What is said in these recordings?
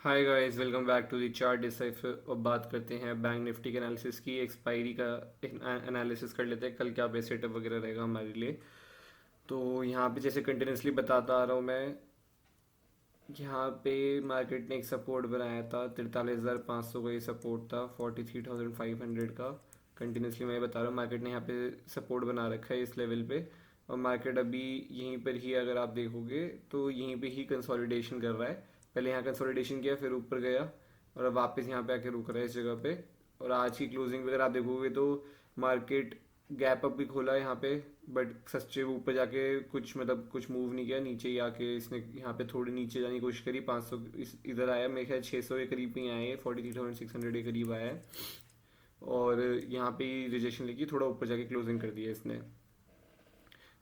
Hi guys, welcome back to the chart decipher. अब बात करते हैं बैंक निफ्टी के एनालिसिस की। एक्सपायरी का एनालिसिस कर लेते हैं, कल क्या पे सेटअप वगैरह रहेगा हमारे लिए। तो यहाँ पे जैसे कंटिन्यूसली बताता आ रहा हूँ मैं, यहाँ पे मार्केट ने एक सपोर्ट बनाया था 43,500 का। ये सपोर्ट था 43,500 का। कंटिन्यूसली मैं बता रहा हूँ, मार्केट ने यहाँ पे सपोर्ट बना रखा है इस लेवल पे। और मार्केट अभी यहीं पर ही, अगर आप देखोगे तो यहीं पे ही कंसोलिडेशन कर रहा है। पहले यहाँ कंसोलिडेशन किया, फिर ऊपर गया, और अब वापस यहाँ पे आके रुक रहा है इस जगह पे। और आज की क्लोजिंग अगर आप देखोगे तो मार्केट गैप अप भी खोला है यहाँ पे, बट सच्चे ऊपर जाके कुछ मतलब कुछ मूव नहीं किया। नीचे ही आके इसने यहाँ पे थोड़ी नीचे जाने की कोशिश करी। 500 इधर आया, मेरे ख्याल 600 के करीब ही आए, 43,600 के करीब आया है। और यहाँ पे रिजेक्शन लेके थोड़ा ऊपर जाके क्लोजिंग कर दिया इसने।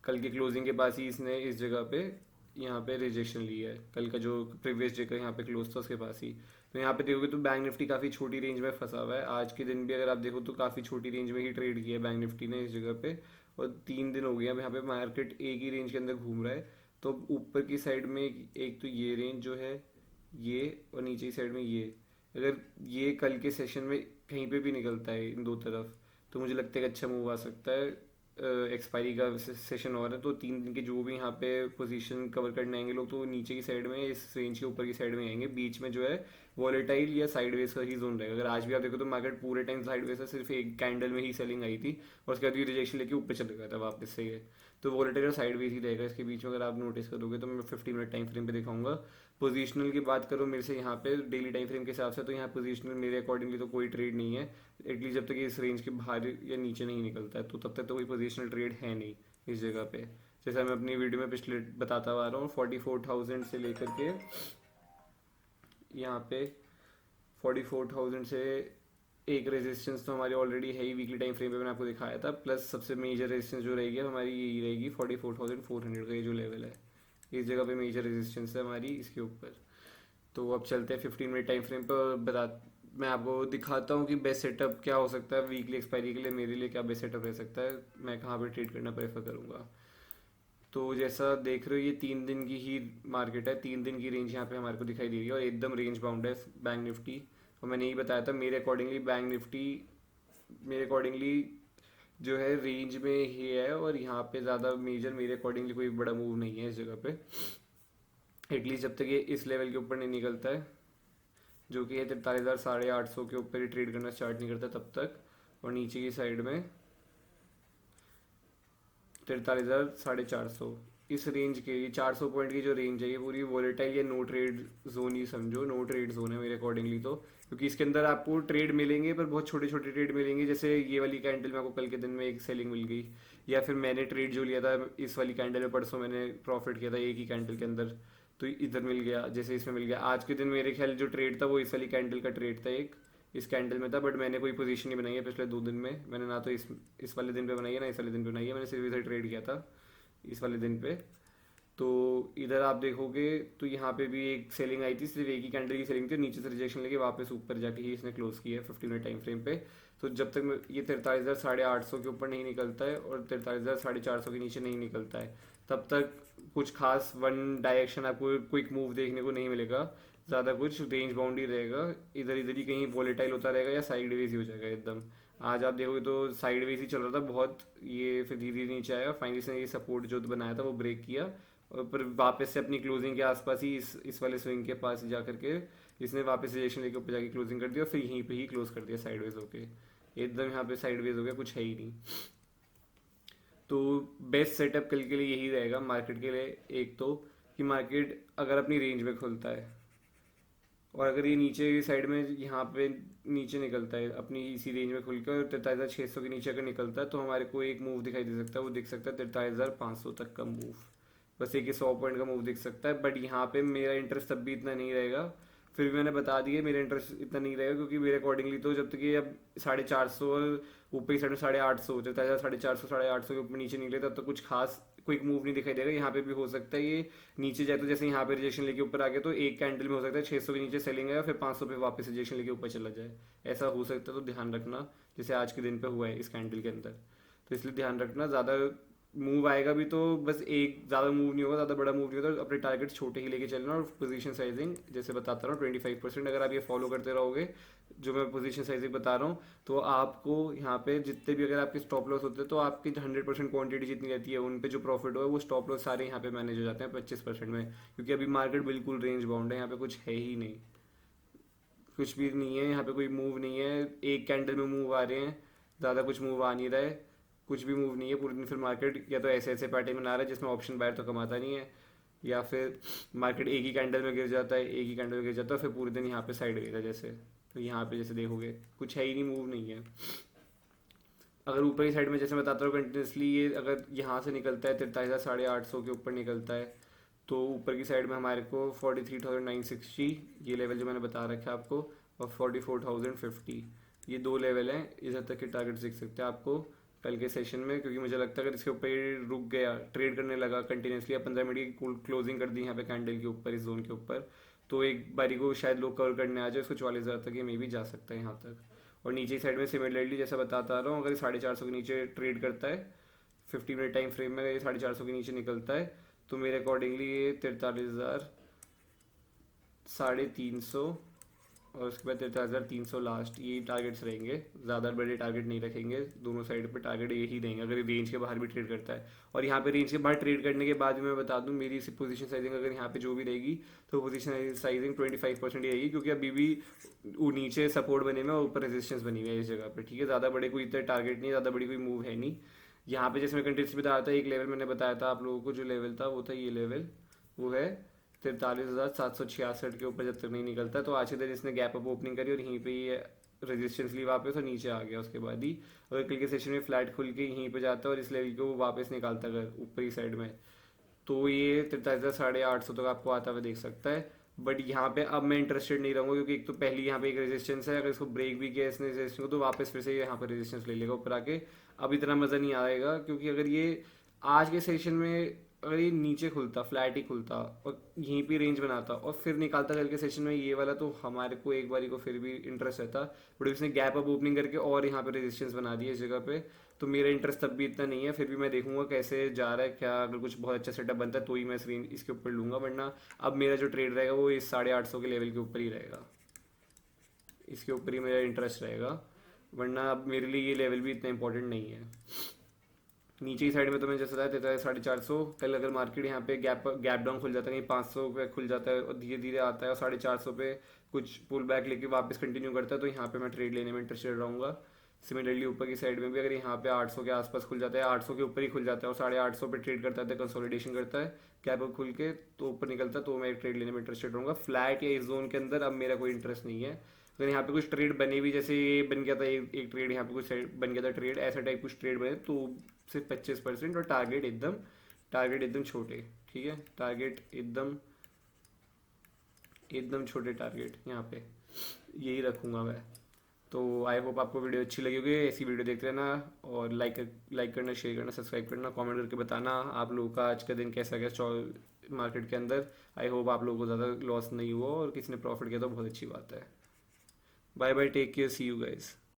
कल की क्लोजिंग के पास ही इसने इस जगह पे यहाँ पे रिजेक्शन लिया है। कल का जो प्रीवियस डे का यहाँ पे क्लोज था उसके पास ही। तो यहाँ पे देखोगे तो बैंक निफ्टी काफ़ी छोटी रेंज में फंसा हुआ है। आज के दिन भी अगर आप देखो तो काफ़ी छोटी रेंज में ही ट्रेड किया है बैंक निफ्टी ने इस जगह पे। और 3 दिन हो गए अब यहाँ पे मार्केट एक ही रेंज के अंदर घूम रहा है। तो ऊपर की साइड में एक तो ये रेंज जो है ये, और नीचे की साइड में ये। अगर ये कल के सेशन में कहीं पे भी निकलता है इन दो तरफ, तो मुझे लगता है कि अच्छा मूव आ सकता है। एक्सपायरी का सेशन और है, तो 3 दिन के जो भी यहाँ पे पोजीशन कवर करने आएंगे लोग, तो नीचे की साइड में इस रेंज के ऊपर की साइड में आएंगे। बीच में जो है वॉलेटाइल या साइडवेज का ही जोन रहेगा। अगर आज भी आप देखो तो मार्केट पूरे टाइम साइडवेज है, सिर्फ एक कैंडल में ही सेलिंग आई थी, और उसके बाद ये रिजेक्शन लेके ऊपर चले गया था वापस से ये। तो वॉलेटाइल और साइडवेज ही रहेगा इसके बीच में। अगर आप नोटिस करोगे तो मैं 15 मिनट टाइम फ्रेम पे दिखाऊंगा। पोजीशनल की बात करूँ मेरे से यहाँ पे डेली टाइम फ्रेम के हिसाब से, तो यहाँ पोजीशनल मेरे अकॉर्डिंगली तो कोई ट्रेड नहीं है। एटलीस्ट जब तक ये इस रेंज के बाहर या नीचे नहीं निकलता है, तो तब तक तो कोई पोजिशनल ट्रेड है नहीं इस जगह पे। जैसा मैं अपनी वीडियो में पिछले बताता आ रहा हूँ, 44,000 से लेकर के यहाँ पे 44,000 से एक रेजिस्टेंस तो हमारी ऑलरेडी है ही, वीकली टाइम फ्रेम पे मैंने आपको दिखाया था। प्लस सबसे मेजर रेजिस्टेंस जो रहेगी हमारी यही रहेगी 44,400 का। ये जो लेवल है इस जगह पे मेजर रेजिस्टेंस है हमारी इसके ऊपर। तो अब चलते हैं 15 मिनट टाइम फ्रेम पर। बता मैं आपको दिखाता हूँ कि बेस्ट सेटअप क्या हो सकता है वीकली एक्सपायरी के लिए। मेरे लिए क्या बेस्ट सेटअप रह सकता है, मैं कहाँ पे ट्रेड करना प्रेफर करूँगा। तो जैसा देख रहे हो ये 3 दिन की ही मार्केट है। 3 दिन की रेंज यहाँ पे हमारे को दिखाई दे रही है, और एकदम रेंज बाउंड है बैंक निफ्टी। और मैंने यही बताया था मेरे अकॉर्डिंगली बैंक निफ्टी मेरे अकॉर्डिंगली जो है रेंज में ही है। और यहाँ पे ज़्यादा मेजर मेरे अकॉर्डिंगली कोई बड़ा मूव नहीं है इस जगह पे। एटलीस्ट जब तक ये इस लेवल के ऊपर नहीं निकलता है, जो कि है 43,850 के ऊपर ही ट्रेड करना स्टार्ट नहीं करता तब तक। और नीचे की साइड में 43,450 इस रेंज के, ये 400 पॉइंट की जो रेंज है ये पूरी वॉलेटाइल या नो ट्रेड जोन ही समझो। नो ट्रेड जोन है मेरे अकॉर्डिंगली तो, क्योंकि इसके अंदर आपको ट्रेड मिलेंगे पर बहुत छोटे छोटे ट्रेड मिलेंगे। जैसे ये वाली कैंडल में आपको कल के दिन में एक सेलिंग मिल गई, या फिर मैंने ट्रेड जो लिया था इस वाली कैंडल में परसों मैंने प्रॉफिट किया था एक ही कैंडल के अंदर, तो इधर मिल गया, जैसे इसमें मिल गया। आज के दिन मेरे ख्याल जो ट्रेड था वो इस वाली कैंडल का ट्रेड था, एक इस कैंडल में था। बट मैंने कोई पोजीशन नहीं बनाई है पिछले 2 दिन में। मैंने ना तो इस वाले दिन पे बनाई है ना इस वाले दिन पे बनाई है। मैंने सिर्फ इधर ट्रेड किया था इस वाले दिन पे। तो इधर आप देखोगे तो यहाँ पे भी एक सेलिंग आई थी, सिर्फ एक ही कैंडल की सेलिंग थी। नीचे से रिजेक्शन लेके वापस ऊपर जाके ही इसने क्लोज किया है 15 मिनट टाइम फ्रेम पे। तो जब तक ये 43,850 के ऊपर नहीं निकलता है और 43,450 के नीचे नहीं निकलता है, तब तक कुछ खास वन डायरेक्शन आपको क्विक मूव देखने को नहीं मिलेगा। ज़्यादा कुछ रेंज बाउंड ही रहेगा, इधर इधर ही कहीं वॉलेटाइल होता रहेगा या साइडवेज ही हो जाएगा एकदम। आज आप देखोगे तो साइडवेज ही चल रहा था बहुत, ये फिर धीरे धीरे नीचे आया, फाइनली इसने ये सपोर्ट जो बनाया था वो ब्रेक किया। और फिर वापस से अपनी क्लोजिंग के आसपास ही इस वाले स्विंग के पास जा करके इसने वापस रिजेक्शन लेके ऊपर जाके क्लोजिंग कर दिया, और फिर यहीं पे ही क्लोज कर दिया साइडवेज होके। एकदम यहाँ पे साइडवेज हो गया, कुछ है ही नहीं। तो बेस्ट सेटअप कल के लिए यही रहेगा मार्केट के लिए। एक तो कि मार्केट अगर अपनी रेंज में खुलता है, और अगर ये नीचे की साइड में यहाँ पे नीचे निकलता है अपनी इसी रेंज में खुल के, और 43,600 के नीचे अगर निकलता है, तो हमारे को एक मूव दिखाई दे सकता है। वो दिख सकता है 43,500 तक का मूव। बस एक 100 पॉइंट का मूव दिख सकता है। बट यहाँ पे मेरा इंटरेस्ट तब भी इतना नहीं रहेगा। फिर भी मैंने बता दिया मेरा इंटरेस्ट इतना नहीं रहेगा, क्योंकि मेरे अकॉर्डिंगली तो जब तक ये अब 450 और ऊपर की साइड में 850, जब तक 450 850 के ऊपर नीचे निकले तब तक कुछ खास क्विक मूव नहीं दिखाई देगा। यहाँ पे भी हो सकता है ये नीचे जाए, तो जैसे यहाँ पे रिजेक्शन लेके ऊपर आ गया तो एक कैंडल में हो सकता है 600 के नीचे सेलिंग है, फिर 500 पे वापस रिजेक्शन लेके ऊपर चला जाए। ऐसा हो सकता है, तो ध्यान रखना। जैसे आज के दिन पे हुआ है इस कैंडल के अंदर, तो इसलिए ध्यान रखना। ज़्यादा मूव आएगा भी तो बस एक, ज़्यादा मूव नहीं होगा, ज़्यादा बड़ा मूव नहीं होगा, तो अपने टारगेट छोटे ही लेके चलना। और पोजीशन साइजिंग जैसे बताता रहा हूँ 25%, अगर आप ये फॉलो करते रहोगे जो मैं पोजीशन साइजिंग बता रहा हूँ, तो आपको यहाँ पे जितने भी अगर आपके स्टॉप लॉस होते हैं तो आपकी 100% क्वांटिटी जितनी रहती है उन पे जो प्रॉफिट हो वो स्टॉप लॉस सारे यहाँ पे मैनेज हो जाते हैं 25% में, क्योंकि अभी मार्केट बिल्कुल रेंज बाउंड है, यहाँ पे कुछ है ही नहीं, कुछ भी नहीं है यहाँ पे, कोई मूव नहीं है, एक कैंडल में मूव आ रहे हैं, ज़्यादा कुछ मूव आ नहीं रहा है, कुछ भी मूव नहीं है पूरे दिन। फिर मार्केट या तो ऐसे ऐसे पैटर्न बना रहा है जिसमें ऑप्शन बायर तो कमाता नहीं है, या फिर मार्केट एक ही कैंडल में गिर जाता है, एक ही कैंडल में गिर जाता है, फिर पूरे दिन यहाँ पे साइड गएगा जैसे, तो यहाँ पे जैसे देखोगे कुछ है ही नहीं, मूव नहीं है। अगर ऊपर की साइड में जैसे बताता हूँ कंटिन्यूसली, ये अगर यहाँ से निकलता है 43,850 के ऊपर निकलता है, तो ऊपर की साइड में हमारे को 43,960 ये लेवल जो मैंने बता रखा है आपको, और 44,050, ये दो लेवल हैं, इधर तक के टारगेट दिख सकते हैं आपको कल के सेशन में। क्योंकि मुझे लगता है अगर इसके ऊपर ये रुक गया, ट्रेड करने लगा कंटिन्यूसली, या 15 मिनट की क्लोजिंग कर दी यहाँ पे कैंडल के ऊपर, इस जोन के ऊपर, तो एक बारी को शायद लोग कवर करने आ जाए उसको 44,000 तक, ये मे भी जा सकता है यहाँ तक। और नीचे की साइड में सिमिलरली जैसा बताता आ रहा हूँ, अगर 450 के नीचे ट्रेड करता है 50 मिनट टाइम फ्रेम में, अगर ये 450 के नीचे निकलता है तो मेरे अकॉर्डिंगली ये 43,000, 350, और उसके बाद 43,300 लास्ट, ये टारगेट्स रहेंगे। ज़्यादा बड़े टारगेट नहीं रखेंगे, दोनों साइड पे टारगेट यही देंगे अगर ये रेंज के बाहर भी ट्रेड करता है। और यहाँ पे रेंज के बाहर ट्रेड करने के बाद भी मैं बता दूँ, मेरी पोजीशन साइजिंग अगर यहाँ पे जो भी रहेगी तो पोजीशन साइजिंग 25% ही रहेगी, क्योंकि अभी भी वो नीचे सपोर्ट बने हुए और ऊपर रेजिस्टेंस बनी हुई है इस जगह पे, ठीक है। ज़्यादा बड़े कोई इतना टारगेट नहीं, ज़्यादा बड़ी कोई मूव है नहीं यहाँ पे। जैसे मैं कंट्रीज बताया था, एक लेवल मैंने बताया था आप लोगों को, जो लेवल था वो था ये लेवल, वो है 43,766 के ऊपर जब तक नहीं निकलता। तो आज के दिन इसने गैप अप ओपनिंग करी और यहीं पे ये रेजिस्टेंस ली वापस और नीचे आ गया। उसके बाद ही अगर कल के सेशन में फ्लैट खुल के यहीं पे जाता है और इस लेवल को वापस निकालता अगर ऊपरी साइड में, तो ये 43,850 तक आपको आता हुआ देख सकता है। बट यहाँ पे अब मैं इंटरेस्टेड नहीं रहूँगा, क्योंकि एक तो पहली यहाँ पे एक रेजिस्टेंस है, अगर इसको ब्रेक भी किया इसने रेजिस्टेंस को तो वापस फिर से यहाँ पर रेजिस्टेंस ले लेगा ऊपर आके। अब इतना मज़ा नहीं आएगा, क्योंकि अगर ये आज के सेशन में अगर ये नीचे खुलता, फ्लैट ही खुलता और यहीं पे रेंज बनाता और फिर निकालता कल के सेशन में ये वाला, तो हमारे को एक बारी को फिर भी इंटरेस्ट रहता। बट इसने गैप अप ओपनिंग करके और यहाँ पे रेजिस्टेंस बना दिया इस जगह पे, तो मेरा इंटरेस्ट तब भी इतना नहीं है। फिर भी मैं देखूंगा कैसे जा रहा है, क्या अगर कुछ बहुत अच्छा सेटअप बनता है तो ही मैं इस रेंज इसके ऊपर लूँगा, वरना अब मेरा जो ट्रेड रहेगा वो इस 850 के लेवल के ऊपर ही रहेगा, इसके ऊपर ही मेरा इंटरेस्ट रहेगा, वरना अब मेरे लिए ये लेवल भी इतना इंपॉर्टेंट नहीं है। नीचे की साइड में तो मैं जैसे बताया देता है 450, कल अगर मार्केट यहाँ पे गैप डाउन खुल जाता है, कहीं 500 पे खुल जाता है और धीरे धीरे आता है और 450 पे कुछ पुल बैक लेके वापस कंटिन्यू करता है, तो यहाँ पे मैं ट्रेड लेने में इंटरेस्टेड रहूँगा। सिमिलरली ऊपर की साइड में भी अगर यहाँ पे 800 के आसपास खुल जाता है, 800 के ऊपर ही खुल जाता है और 850 पे ट्रेड करता है, कंसोलिडेशन करता है कैप अप खुल के तो ऊपर निकलता है, तो मैं ट्रेड लेने में इंटरेस्टेड रहूँगा। फ्लैट या इस जोन के अंदर अब मेरा कोई इंटरेस्ट नहीं है। अगर यहाँ पे कुछ ट्रेड बने भी, जैसे ये बन गया था एक ट्रेड, यहाँ पे कुछ बन गया था ट्रेड, ऐसा टाइप कुछ ट्रेड बने तो सिर्फ 25% और टारगेट एकदम छोटे, ठीक है, टारगेट एकदम एकदम छोटे टारगेट यहाँ पे यही रखूँगा मैं। तो आई होप आपको वीडियो अच्छी लगी होगी, ऐसी वीडियो देखते रहना और लाइक करना, शेयर करना, सब्सक्राइब करना, कमेंट करके बताना आप लोगों का आज का दिन कैसा गया मार्केट के अंदर। आई होप आप लोगों को ज़्यादा लॉस नहीं हुआ और किसी ने प्रॉफिट किया तो बहुत अच्छी बात है। Bye bye, take care, see you guys.